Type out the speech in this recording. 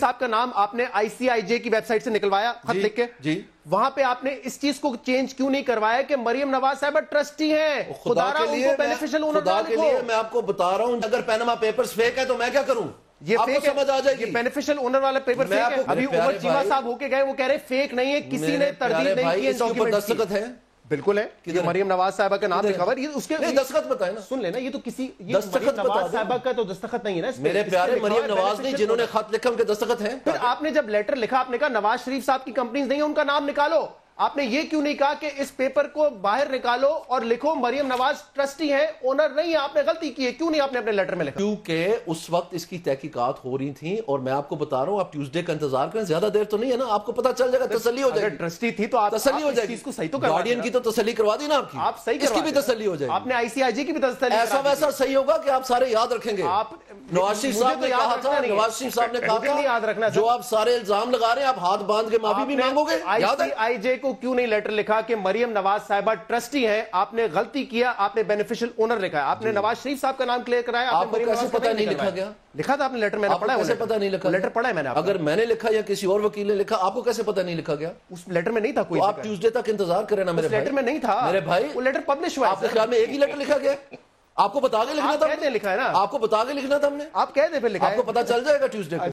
صاحب کا نام آپ نے ICIJ کی ویب سائٹ سے نکلوایا خط لکھ کے جی وہاں پہ آپ نے اس چیز کو چینج کیوں نہیں کروایا کہ مریم نواز صاحبہ ٹرسٹی ہیں؟ خدا کے لیے میں آپ کو بتا رہا ہوں اگر پینما پیپرز فیک ہے تو میں کیا کروں؟ یہ آپ کو سمجھ آ جائے گی یہ بینیفیشل اونر والا پیپر فیک ہے. ابھی عمر چیمہ صاحب ہو کے گئے وہ کہہ رہے فیک نہیں ہے, کسی نے تردید نہیں کی. اس کے اوپر دستخط ہے بالکل ہے کہ مریم نواز صاحبہ کا نام لکھا ہوا ہے. اس کے دستخط بتائیں نا, سن لینا یہ تو کسی مریم نواز صاحبہ کا تو دستخط نہیں ہے نا. میرے پیارے مریم نواز نہیں جنہوں نے خط لکھا ان کے دستخط ہیں. پھر آپ نے جب لیٹر لکھا آپ نے کہا نواز شریف صاحب کی کمپنیز نہیں ہیں ان کا نام نکالو. آپ نے یہ کیوں نہیں کہا کہ اس پیپر کو باہر نکالو اور لکھو مریم نواز ٹرسٹی ہے اونر نہیں ہے؟ آپ نے غلطی کی ہے, کیوں نہیں آپ نے اپنے لیٹر میں لکھا؟ کیونکہ اس وقت اس کی تحقیقات ہو رہی تھیں اور میں آپ کو بتا رہا ہوں آپ ٹیوزڈے کا انتظار کریں, زیادہ دیر تو نہیں ہے نا, آپ کو پتا چل جائے گا, تسلی ہو جائے گی. ٹرسٹی تھی تو آپ تسلی ہو جائے گی, کو صحیح تو کروا گارڈین کی تو تسلی کروا دی نا آپ کی, آپ صحیح اس کی بھی تسلی ہو جائے گی. آپ نے ICIJ کی بھی تسلی ایسا ویسا صحیح ہوگا کہ آپ سارے یاد رکھیں گے. نواز شریف صاحب نے کہا تھا, نواز شریف صاحب نے کہا تھا جو آپ سارے الزام لگا رہے ہیں آپ ہاتھ باندھ کے معافی بھی مانگو گے. ICIJ کو کیوں نہیں لیٹر لکھا کہ مریم نواز صاحبہ ٹرسٹی ہیں؟ آپ نے غلطی کیا, آپ نے بینیفیشل اونر لکھا ہے, آپ نے نواز شریف صاحب کا نام کلیئر کرایا. آپ کو کیسے پتہ نہیں لکھا گیا؟ لکھا تھا آپ نے لیٹر, میں نے پڑھا ہے. کیسے پتہ نہیں لکھا؟ لیٹر پڑھا ہے میں نے. اگر میں نے لکھا یا کسی اور وکیل نے لکھا آپ کو کیسے پتہ نہیں لکھا گیا؟ اس لیٹر میں نہیں تھا کوئی. آپ ٹیوزڈے تک انتظار کریں نا میرے بھائی. لیٹر میں نہیں تھا میرے بھائی, وہ لیٹر پبلش ہوا ہے. آپ کے خیال میں ایک ہی لیٹر لکھا گیا؟ آپ کو بتا کے لکھنا تھا, لکھا ہے نا, آپ کو بتا کے لکھنا تھا ہم نے. آپ کہہ دیں پھر لکھا ہے, آپ کو پتہ چل جائے گا ٹیوزڈے کو.